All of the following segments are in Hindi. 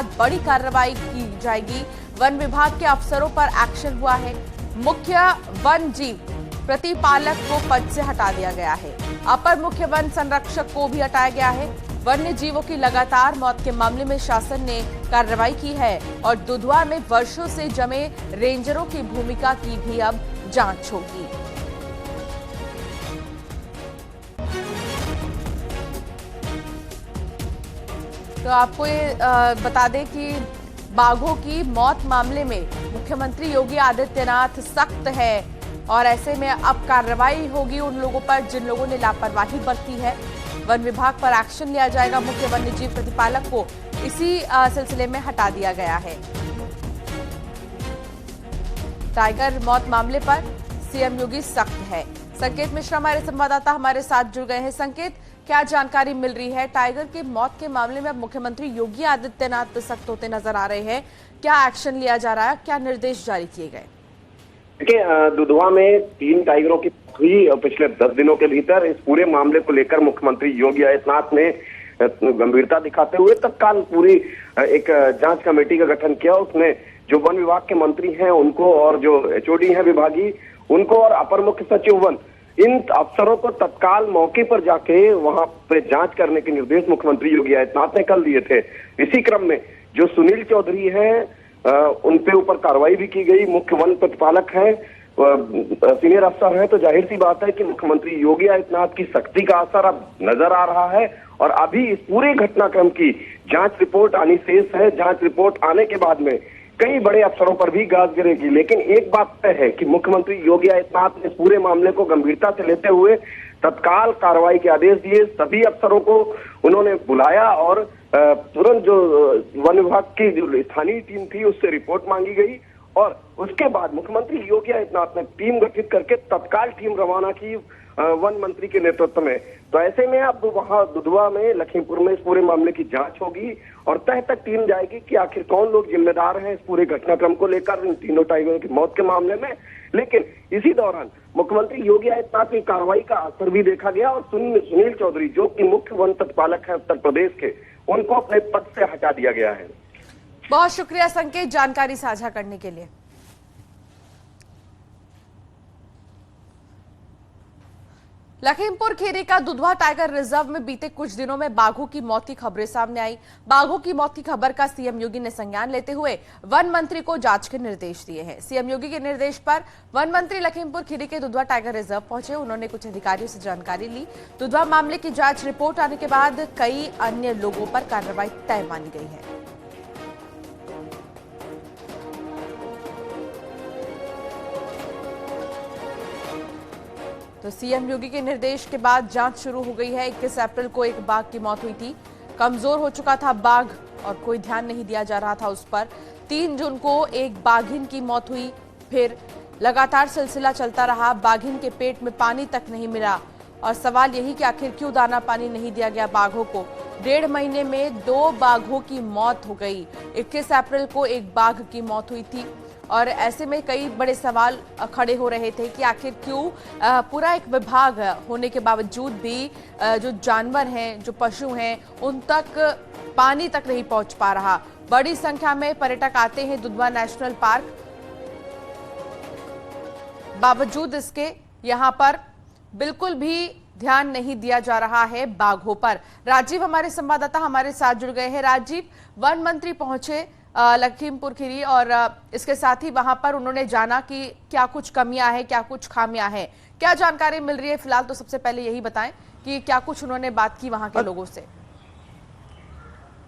बाद बड़ी कार्रवाई की जाएगी। वन विभाग के अफसरों पर एक्शन हुआ है। मुख्य वन जीव प्रतिपालक को पद से हटा दिया गया है। अपर मुख्य वन संरक्षक को भी हटाया गया है। वन्य जीवों की लगातार मौत के मामले में शासन ने कार्रवाई की है और दुधवा में वर्षों से जमे रेंजरों की भूमिका की भी अब जांच होगी। तो आपको ये बता दें कि बाघों की मौत मामले में मुख्यमंत्री योगी आदित्यनाथ सख्त है और ऐसे में अब कार्रवाई होगी उन लोगों पर जिन लोगों ने लापरवाही बरती है। वन विभाग पर एक्शन लिया जाएगा। मुख्य वन्यजीव प्रतिपालक को इसी सिलसिले में हटा दिया गया है। टाइगर मौत मामले पर सीएम योगी सख्त है। संकेत मिश्रा हमारे संवाददाता हमारे साथ जुड़ गए हैं। संकेत, क्या जानकारी मिल रही है? टाइगर की मौत के मामले में अब मुख्यमंत्री योगी आदित्यनाथ सख्त होते नजर आ रहे हैं। क्या एक्शन लिया जा रहा है? क्या निर्देश जारी किए गए? देखिए, दुधवा में 3 टाइगरों की हुई पिछले 10 दिनों के भीतर। इस पूरे मामले को लेकर मुख्यमंत्री योगी आदित्यनाथ ने गंभीरता दिखाते हुए तत्काल पूरी एक जांच कमेटी का गठन किया। उसने जो वन विभाग के मंत्री हैं उनको और जो एचओडी हैं विभागीय उनको और अपर मुख्य सचिव वन इन अफसरों को तत्काल मौके पर जाके वहां पे जांच करने के निर्देश मुख्यमंत्री योगी आदित्यनाथ ने कल दिए थे। इसी क्रम में जो सुनील चौधरी हैं उनके ऊपर कार्रवाई भी की गई। मुख्य वन प्रतिपालक हैं, सीनियर अफसर हैं। तो जाहिर सी बात है कि मुख्यमंत्री योगी आदित्यनाथ की सख्ती का असर अब नजर आ रहा है और अभी इस पूरे घटनाक्रम की जांच रिपोर्ट आनी शेष है। जांच रिपोर्ट आने के बाद में कई बड़े अफसरों पर भी गाज गिरेगी। लेकिन एक बात तय है कि मुख्यमंत्री योगी आदित्यनाथ ने इस पूरे मामले को गंभीरता से लेते हुए तत्काल कार्रवाई के आदेश दिए। सभी अफसरों को उन्होंने बुलाया और तुरंत जो वन विभाग की जो स्थानीय टीम थी उससे रिपोर्ट मांगी गई और उसके बाद मुख्यमंत्री योगी आदित्यनाथ ने टीम गठित करके तत्काल टीम रवाना की वन मंत्री के नेतृत्व में। तो ऐसे में अब वहां दुधवा में लखीमपुर में इस पूरे मामले की जांच होगी और तह तक टीम जाएगी कि आखिर कौन लोग जिम्मेदार हैं इस पूरे घटनाक्रम को लेकर इन तीनों टाइगरों की मौत के मामले में। लेकिन इसी दौरान मुख्यमंत्री योगी आदित्यनाथ की कार्रवाई का असर भी देखा गया और सुनील चौधरी जो कि मुख्य वन प्रतिपालक है उत्तर प्रदेश के, उनको अपने पद से हटा दिया गया है। बहुत शुक्रिया संकेत, जानकारी साझा करने के लिए। लखीमपुर खीरी का दुधवा टाइगर रिजर्व में बीते कुछ दिनों में बाघों की मौत की खबरें सामने आई। बाघों की मौत की खबर का सीएम योगी ने संज्ञान लेते हुए वन मंत्री को जांच के निर्देश दिए हैं। सीएम योगी के निर्देश पर वन मंत्री लखीमपुर खीरी के दुधवा टाइगर रिजर्व पहुंचे। उन्होंने कुछ अधिकारियों से जानकारी ली। दुधवा मामले की जांच रिपोर्ट आने के बाद कई अन्य लोगों पर कार्रवाई तय मानी गई है। तो सीएम योगी के निर्देश के बाद जांच शुरू हो गई है। 21 अप्रैल को एक बाघ की मौत हुई थी। कमजोर हो चुका था बाघ और कोई ध्यान नहीं दिया जा रहा था उस पर। 3 जून को एक बाघिन की मौत हुई। फिर लगातार सिलसिला चलता रहा। बाघिन के पेट में पानी तक नहीं मिला और सवाल यही कि आखिर क्यों दाना पानी नहीं दिया गया बाघों को। 1.5 महीने में 2 बाघों की मौत हो गई। 21 अप्रैल को एक बाघ की मौत हुई थी और ऐसे में कई बड़े सवाल खड़े हो रहे थे कि आखिर क्यों पूरा एक विभाग होने के बावजूद भी जो जानवर हैं, जो पशु हैं, उन तक पानी तक नहीं पहुंच पा रहा। बड़ी संख्या में पर्यटक आते हैं दुधवा नेशनल पार्क, बावजूद इसके यहां पर बिल्कुल भी ध्यान नहीं दिया जा रहा है बाघों पर। राजीव हमारे संवाददाता हमारे साथ जुड़ गए हैं। राजीव, वन मंत्री पहुंचे लखीमपुर खीरी और इसके साथ ही वहां पर उन्होंने जाना कि क्या कुछ कमियां हैं, क्या कुछ खामियां हैं, क्या जानकारी मिल रही है? फिलहाल तो सबसे पहले यही बताएं कि क्या कुछ उन्होंने बात की वहां के लोगों से।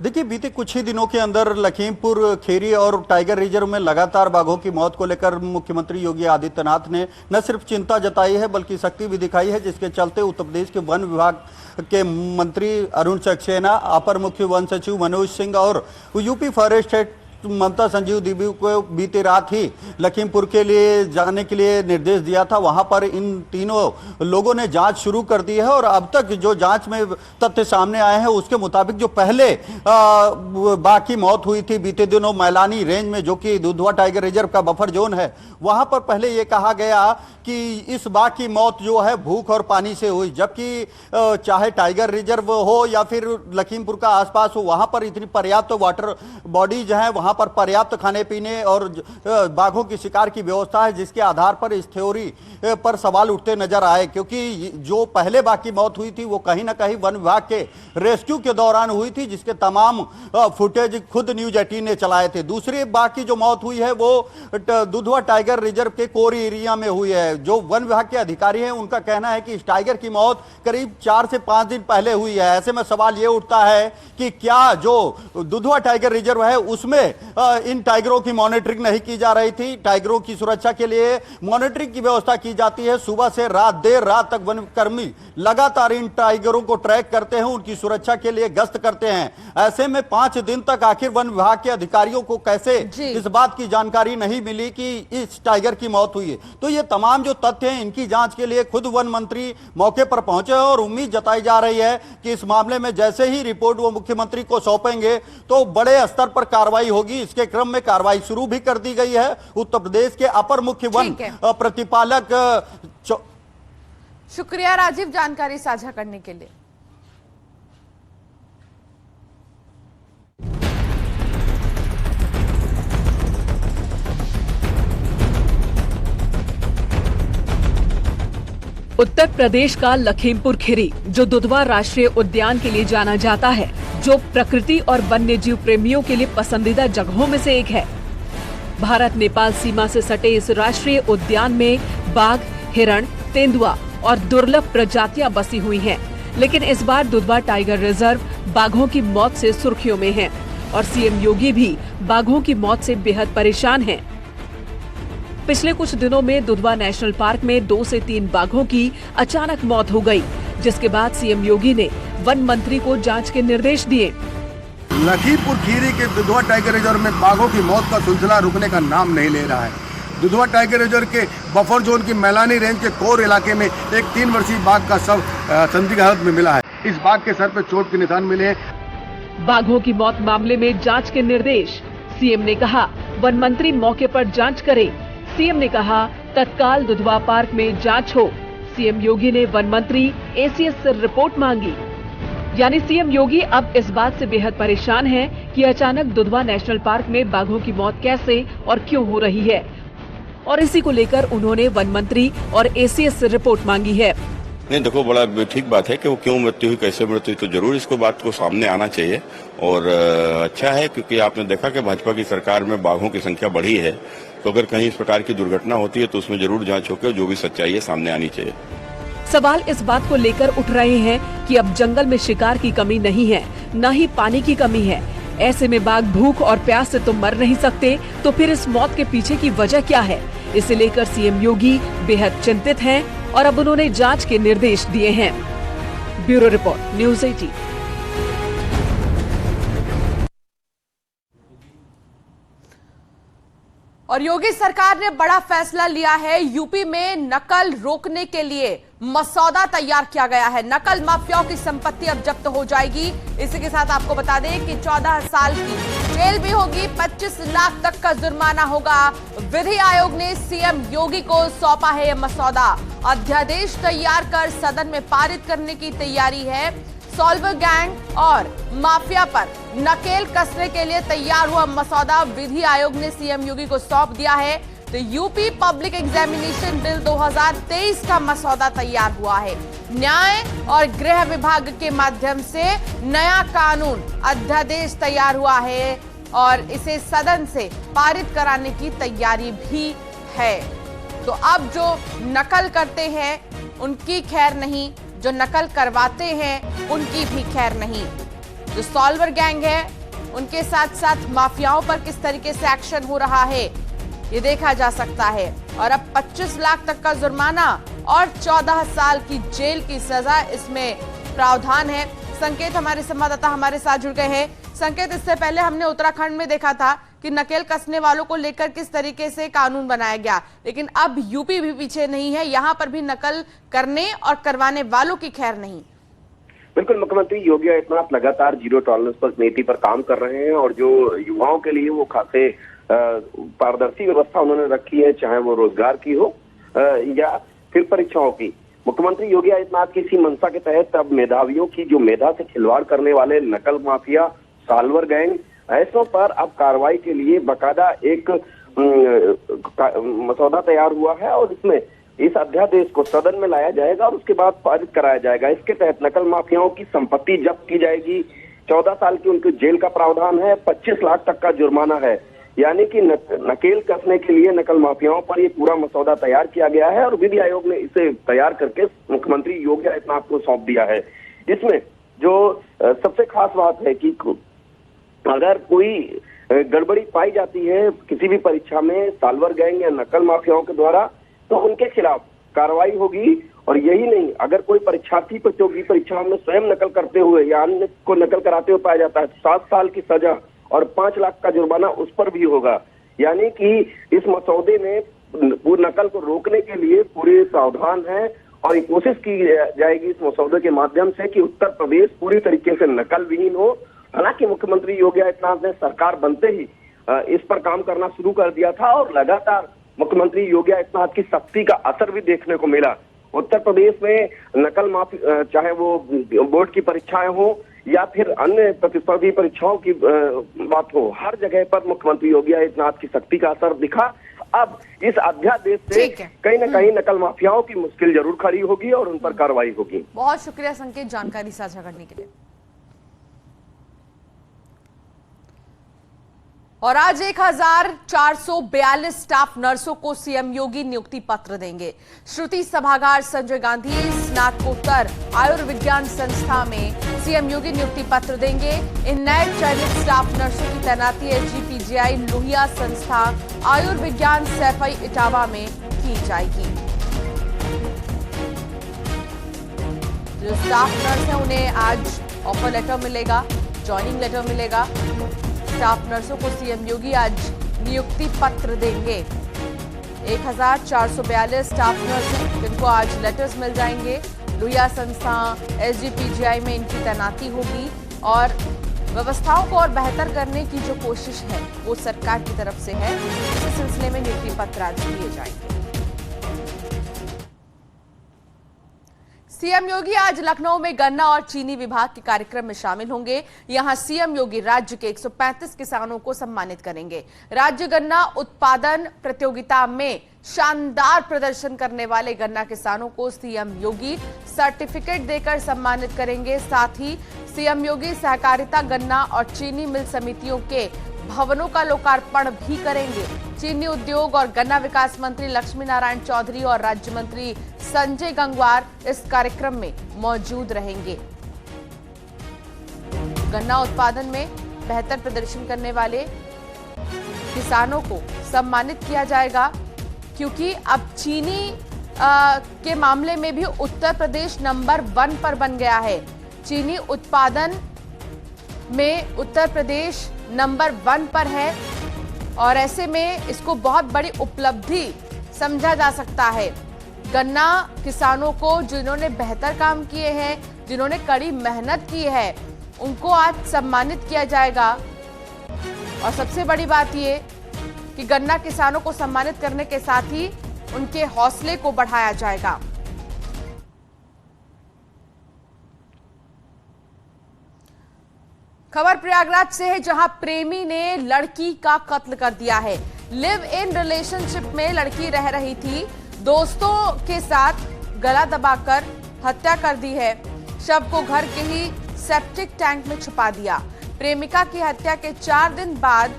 देखिए, बीते कुछ ही दिनों के अंदर लखीमपुर खीरी और टाइगर रिजर्व में लगातार बाघों की मौत को लेकर मुख्यमंत्री योगी आदित्यनाथ ने न सिर्फ चिंता जताई है बल्कि सख्ती भी दिखाई है, जिसके चलते उत्तर प्रदेश के वन विभाग के मंत्री अरुण सक्सेना, अपर मुख्य वन सचिव मनोज सिंह और यूपी फॉरेस्ट ममता संजीव देवी को बीती रात ही लखीमपुर के लिए जाने के लिए निर्देश दिया था। वहां पर इन तीनों लोगों ने जांच शुरू कर दी है और अब तक जो जांच में तथ्य सामने आए हैं उसके मुताबिक जो पहले बाघ की मौत हुई थी बीते दिनों मैलानी रेंज में, जो कि दुधवा टाइगर रिजर्व का बफर जोन है, वहां पर पहले ये कहा गया कि इस बाघ की मौत जो है भूख और पानी से हुई, जबकि चाहे टाइगर रिजर्व हो या फिर लखीमपुर का आसपास हो, वहां पर इतनी पर्याप्त वाटर बॉडीज हैं, वहां पर पर्याप्त खाने पीने और बाघों की शिकार की व्यवस्था है, जिसके आधार पर इस थ्योरी पर सवाल उठते नजर आए। क्योंकि जो पहले बाघ की मौत हुई थी वो कहीं ना कहीं वन विभाग के रेस्क्यू के दौरान हुई थी, जिसके तमाम फुटेज खुद न्यूज 18 ने चलाए थे। दूसरी बाघ की जो मौत हुई है वो दुधवा टाइगर रिजर्व के कोरी एरिया में हुई है। जो वन विभाग के अधिकारी हैं उनका कहना है कि इस टाइगर की मौत करीब 4 से 5 दिन पहले हुई है। ऐसे में सवाल ये उठता है कि क्या जो दुधवा टाइगर रिजर्व है उसमें इन टाइगरों की मॉनिटरिंग नहीं की जा रही थी। टाइगरों की सुरक्षा के लिए मॉनिटरिंग की व्यवस्था की जाती है। सुबह से देर रात तक वन कर्मी लगातार इन टाइगरों को ट्रैक करते हैं, उनकी सुरक्षा के लिए गश्त करते हैं। ऐसे में 5 दिन तक आखिर वन विभाग के अधिकारियों को कैसे इस बात की जानकारी नहीं मिली कि इस टाइगर की मौत हुई है। तो ये तमाम जो तथ्य हैं इनकी जांच के लिए खुद वन मंत्री मौके पर पहुंचे और उम्मीद जताई जा रही है कि इस मामले में जैसे ही रिपोर्ट वो मुख्यमंत्री को सौंपेंगे तो बड़े स्तर पर कार्रवाई होगी। इसके क्रम में कार्रवाई शुरू भी कर दी गई है। उत्तर प्रदेश के अपर मुख्य वन प्रतिपालक शुक्रिया राजीव जानकारी साझा करने के लिए। उत्तर प्रदेश का लखीमपुर खीरी, जो दुधवा राष्ट्रीय उद्यान के लिए जाना जाता है, जो प्रकृति और वन्य जीव प्रेमियों के लिए पसंदीदा जगहों में से एक है। भारत नेपाल सीमा से सटे इस राष्ट्रीय उद्यान में बाघ, हिरण, तेंदुआ और दुर्लभ प्रजातियां बसी हुई हैं। लेकिन इस बार दुधवा टाइगर रिजर्व बाघों की मौत से सुर्खियों में है और सीएम योगी भी बाघों की मौत से बेहद परेशान हैं। पिछले कुछ दिनों में दुधवा नेशनल पार्क में 2 से 3 बाघों की अचानक मौत हो गई, जिसके बाद सीएम योगी ने वन मंत्री को जांच के निर्देश दिए। लखीमपुर खीरी के दुधवा टाइगर रिजर्व में बाघों की मौत का सिलसिला रुकने का नाम नहीं ले रहा है। दुधवा टाइगर रिजर्व के बफर जोन की मैलानी रेंज के कोर इलाके में एक 3 वर्षीय बाघ का शव संदिग्ध हालत में मिला है। इस बाघ के सर पर चोट के निशान मिले हैं। बाघों की मौत मामले में जांच के निर्देश। सीएम ने कहा वन मंत्री मौके पर जांच करें। सीएम ने कहा तत्काल दुधवा पार्क में जांच हो। सीएम योगी ने वन मंत्री एसीएस से रिपोर्ट मांगी। यानी सीएम योगी अब इस बात से बेहद परेशान हैं कि अचानक दुधवा नेशनल पार्क में बाघों की मौत कैसे और क्यों हो रही है, और इसी को लेकर उन्होंने वन मंत्री और एसीएस से रिपोर्ट मांगी है। नहीं देखो, बड़ा ठीक बात है कि वो क्यों मृत्यु हुई, कैसे मृत्यु हुई, तो जरूर इसको बात को सामने आना चाहिए। और अच्छा है क्योंकि आपने देखा कि भाजपा की सरकार में बाघों की संख्या बढ़ी है, तो अगर कहीं इस प्रकार की दुर्घटना होती है तो उसमें जरूर जांच होकर जो भी सच्चाई है सामने आनी चाहिए। सवाल इस बात को लेकर उठ रहे हैं कि अब जंगल में शिकार की कमी नहीं है, न ही पानी की कमी है। ऐसे में बाघ भूख और प्यास से तो मर नहीं सकते, तो फिर इस मौत के पीछे की वजह क्या है? इसे लेकर सीएम योगी बेहद चिंतित हैं और अब उन्होंने जांच के निर्देश दिए हैं। Bureau report, news 18। और योगी सरकार ने बड़ा फैसला लिया है। यूपी में नकल रोकने के लिए मसौदा तैयार किया गया है। नकल माफियाओं की संपत्ति अब जब्त हो जाएगी। इसी के साथ आपको बता दें कि 14 साल की जेल भी होगी, 25 लाख तक का जुर्माना होगा। विधि आयोग ने सीएम योगी को सौंपा है यह मसौदा। अध्यादेश तैयार कर सदन में पारित करने की तैयारी है। सॉल्वर गैंग और माफिया पर नकेल कसने के लिए तैयार हुआ मसौदा विधि आयोग ने सीएम योगी को सौंप दिया है। तो यूपी पब्लिक एग्जामिनेशन बिल 2023 का मसौदा तैयार हुआ है। न्याय और गृह विभाग के माध्यम से नया कानून अध्यादेश तैयार हुआ है और इसे सदन से पारित कराने की तैयारी भी है। तो अब जो नकल करते हैं उनकी खैर नहीं, जो नकल करवाते हैं उनकी भी खैर नहीं। जो सॉल्वर गैंग है उनके साथ साथ माफियाओं पर किस तरीके से एक्शन हो रहा है ये देखा जा सकता है। और अब 25 लाख तक का जुर्माना और 14 साल की जेल की सजा इसमें प्रावधान है। संकेत हमारे संवाददाता हमारे साथ जुड़ गए हैं। संकेत, इससे पहले हमने उत्तराखंड में देखा था कि नकेल कसने वालों को लेकर किस तरीके से कानून बनाया गया, लेकिन अब यूपी भी पीछे नहीं है, यहाँ पर भी नकल करने और करवाने वालों की खैर नहीं। बिल्कुल, मुख्यमंत्री योगी आदित्यनाथ लगातार जीरो टॉलरेंस पर नीति पर काम कर रहे हैं और जो युवाओं के लिए वो खासे पारदर्शी व्यवस्था उन्होंने रखी है, चाहे वो रोजगार की हो या फिर परीक्षाओं की। मुख्यमंत्री योगी आदित्यनाथ की इसी मंशा के तहत अब मेधावियों की जो मेधा से खिलवाड़ करने वाले नकल माफिया, साल्वर गैंग, ऐसों पर अब कार्रवाई के लिए बकायदा एक मसौदा तैयार हुआ है और इसमें इस अध्यादेश को सदन में लाया जाएगा और उसके बाद पारित कराया जाएगा। इसके तहत नकल माफियाओं की संपत्ति जब्त की जाएगी, 14 साल की उनकी जेल का प्रावधान है, 25 लाख तक का जुर्माना है। यानी कि नकेल कसने के लिए नकल माफियाओं पर ये पूरा मसौदा तैयार किया गया है और विधि आयोग ने इसे तैयार करके मुख्यमंत्री योगी आदित्यनाथ को सौंप दिया है। इसमें जो सबसे खास बात है कि अगर कोई गड़बड़ी पाई जाती है किसी भी परीक्षा में साल्वर गैंग या नकल माफियाओं के द्वारा, तो उनके खिलाफ कार्रवाई होगी। और यही नहीं, अगर कोई परीक्षार्थी प्रतियोगी परीक्षाओं में स्वयं नकल करते हुए या अन्य को नकल कराते हुए पाया जाता है, 7 साल की सजा और 5 लाख का जुर्माना उस पर भी होगा। यानी कि इस मसौदे में वो नकल को रोकने के लिए पूरे प्रावधान है और कोशिश की जाएगी इस मसौदे के माध्यम से कि उत्तर प्रदेश पूरी तरीके से नकल विहीन हो। हालांकि मुख्यमंत्री योगी आदित्यनाथ ने सरकार बनते ही इस पर काम करना शुरू कर दिया था और लगातार मुख्यमंत्री योगी आदित्यनाथ की सख्ती का असर भी देखने को मिला। उत्तर प्रदेश में नकल माफी, चाहे वो बोर्ड की परीक्षाएं हो या फिर अन्य प्रतिस्पर्धी परीक्षाओं की बात हो, हर जगह पर मुख्यमंत्री योगी आदित्यनाथ की सख्ती का असर दिखा। अब इस अध्यादेश से कहीं न कहीं नकल माफियाओं की मुश्किल जरूर खड़ी होगी और उन पर कार्रवाई होगी। बहुत शुक्रिया संकेत, जानकारी साझा करने के लिए। और आज 1442 स्टाफ नर्सों को सीएम योगी नियुक्ति पत्र देंगे। श्रुति सभागार संजय गांधी स्नातकोत्तर आयुर्विज्ञान संस्था में सीएम योगी नियुक्ति पत्र देंगे। इन नए चयनित स्टाफ नर्सों की तैनाती एसजीपीजीआई लोहिया संस्था आयुर्विज्ञान सैफई इटावा में की जाएगी। जो स्टाफ नर्स है उन्हें आज ऑफर लेटर मिलेगा, ज्वाइनिंग लेटर मिलेगा। स्टाफ नर्सों को सीएम योगी आज नियुक्ति पत्र देंगे। 1442 स्टाफ नर्स हैं जिनको आज लेटर्स मिल जाएंगे। लोहिया संस्था एसजीपीजीआई में इनकी तैनाती होगी और व्यवस्थाओं को और बेहतर करने की जो कोशिश है वो सरकार की तरफ से है। इस सिलसिले में नियुक्ति पत्र आज दिए जाएंगे। सीएम योगी आज लखनऊ में गन्ना और चीनी विभाग के कार्यक्रम में शामिल होंगे। यहां सीएम योगी राज्य के 135 किसानों को सम्मानित करेंगे। राज्य गन्ना उत्पादन प्रतियोगिता में शानदार प्रदर्शन करने वाले गन्ना किसानों को सीएम योगी सर्टिफिकेट देकर सम्मानित करेंगे। साथ ही सीएम योगी सहकारिता गन्ना और चीनी मिल समितियों के भवनों का लोकार्पण भी करेंगे। चीनी उद्योग और गन्ना विकास मंत्री लक्ष्मी नारायण चौधरी और राज्य मंत्री संजय गंगवार इस कार्यक्रम में मौजूद रहेंगे। गन्ना उत्पादन में बेहतर प्रदर्शन करने वाले किसानों को सम्मानित किया जाएगा, क्योंकि अब चीनी के मामले में भी उत्तर प्रदेश नंबर 1 पर बन गया है। चीनी उत्पादन में उत्तर प्रदेश नंबर 1 पर है और ऐसे में इसको बहुत बड़ी उपलब्धि समझा जा सकता है। गन्ना किसानों को जिन्होंने बेहतर काम किए हैं, जिन्होंने कड़ी मेहनत की है, उनको आज सम्मानित किया जाएगा। और सबसे बड़ी बात ये कि गन्ना किसानों को सम्मानित करने के साथ ही उनके हौसले को बढ़ाया जाएगा। खबर प्रयागराज से है, जहां प्रेमी ने लड़की का कत्ल कर दिया है। लिव इन रिलेशनशिप में लड़की रह रही थी, दोस्तों के साथ गला दबाकर हत्या कर दी है। शव को घर के ही सेप्टिक टैंक में छुपा दिया। प्रेमिका की हत्या के 4 दिन बाद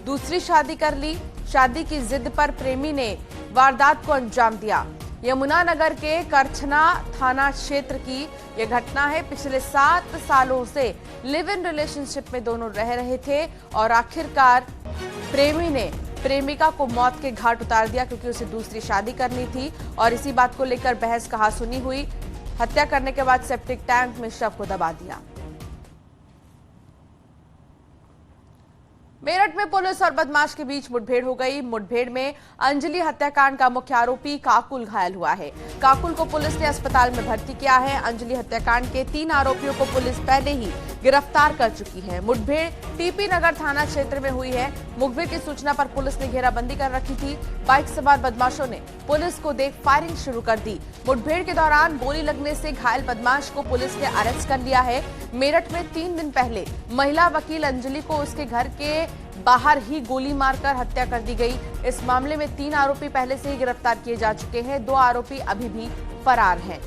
दूसरी शादी कर ली। शादी की जिद पर प्रेमी ने वारदात को अंजाम दिया। यमुनानगर के करछना थाना क्षेत्र की यह घटना है। पिछले 7 सालों से लिव इन रिलेशनशिप में दोनों रह रहे थे और आखिरकार प्रेमी ने प्रेमिका को मौत के घाट उतार दिया, क्योंकि उसे दूसरी शादी करनी थी और इसी बात को लेकर बहस कहासुनी हुई। हत्या करने के बाद सेप्टिक टैंक में शव को दबा दिया। मेरठ में पुलिस और बदमाश के बीच मुठभेड़ हो गई। मुठभेड़ में अंजलि हत्याकांड का मुख्य आरोपी काकुल घायल हुआ है। काकुल को पुलिस ने अस्पताल में भर्ती किया है। अंजलि हत्याकांड के 3 आरोपियों को पुलिस पहले ही गिरफ्तार कर चुकी है। मुठभेड़ टीपी नगर थाना क्षेत्र में हुई है। मुखबिर की सूचना पर पुलिस ने घेराबंदी कर रखी थी। बाइक सवार बदमाशों ने पुलिस को देख फायरिंग शुरू कर दी। मुठभेड़ के दौरान गोली लगने से घायल बदमाश को पुलिस ने अरेस्ट कर लिया है। मेरठ में 3 दिन पहले महिला वकील अंजलि को उसके घर के बाहर ही गोली मारकर हत्या कर दी गई। इस मामले में 3 आरोपी पहले से ही गिरफ्तार किए जा चुके हैं। 2 आरोपी अभी भी फरार हैं।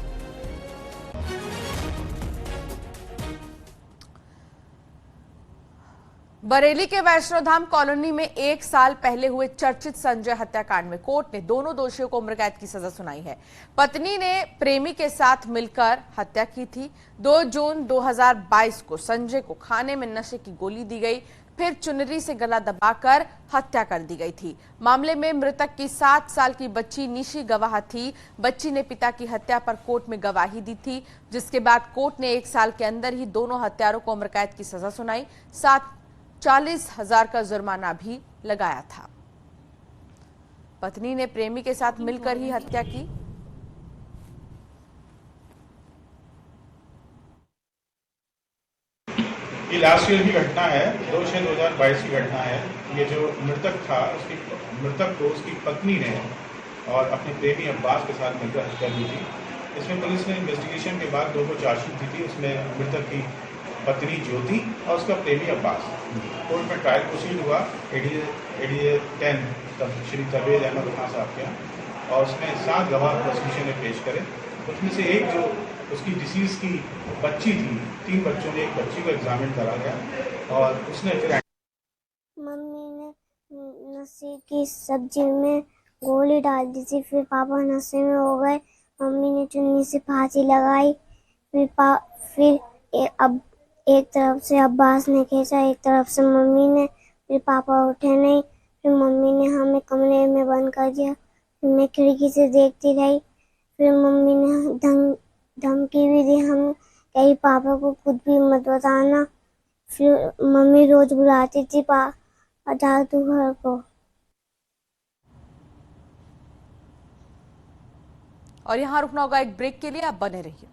बरेली के वैष्णोधाम कॉलोनी में 1 साल पहले हुए चर्चित संजय हत्याकांड में कोर्ट ने दोनों दोषियों को उम्र कैद की सजा सुनाई है। पत्नी ने प्रेमी के साथ मिलकर हत्या की थी। 2 जून 2022 को संजय को खाने में नशे की गोली दी गई, फिर चुनरी से गला दबाकर हत्या कर दी गई थी। मामले में मृतक की 7 साल की बच्ची निशी गवाह थी। बच्ची ने पिता की हत्या पर कोर्ट में गवाही दी थी, जिसके बाद कोर्ट ने 1 साल के अंदर ही दोनों हत्यारों को उम्र कैद की सजा सुनाई। साथ 40,000 का जुर्माना भी लगाया था। पत्नी ने प्रेमी के साथ मिलकर ही हत्या की। ये लास्ट ईयर की घटना है, 2022 की घटना है। ये जो मृतक था, मृतक को उसकी पत्नी ने और अपने प्रेमी अब्बास के साथ मिलकर हत्या की थी। इसमें पुलिस ने इन्वेस्टिगेशन के बाद 2 को चार्जशीट दी थी। उसमें मृतक की पत्नी ज्योति और उसका प्रेमी अब्बास। कोर्ट में ट्रायल प्रोसीड हुआ एडीए 10 श्री तबेज अहमद खान साहब के यहाँ, और उसमें 7 गवाह प्रोसिक्यूशन ने पेश करे। उसमें से एक जो उसकी डिसीज की बच्ची थी, 3 बच्चों ने एक बच्ची को एग्जामिन करा गया और उसने फिर मम्मी ने नशे की सब्जी में गोली डाल दी थी। फिर पापा नशे में हो गए। मम्मी ने चुन्नी से फांसी लगाई। फिर अब एक तरफ से अब्बास ने खींचा, एक तरफ से मम्मी ने। फिर पापा उठे नहीं। फिर मम्मी ने हमें कमरे में बंद कर दिया। फिर मैं खिड़की से देखती रही। फिर मम्मी ने धमकी भी दी हम कहीं पापा को कुछ भी मत बताना। फिर मम्मी रोज बुलाती थी जा तू घर को। और यहाँ रुकना होगा एक ब्रेक के लिए, आप बने रहिए।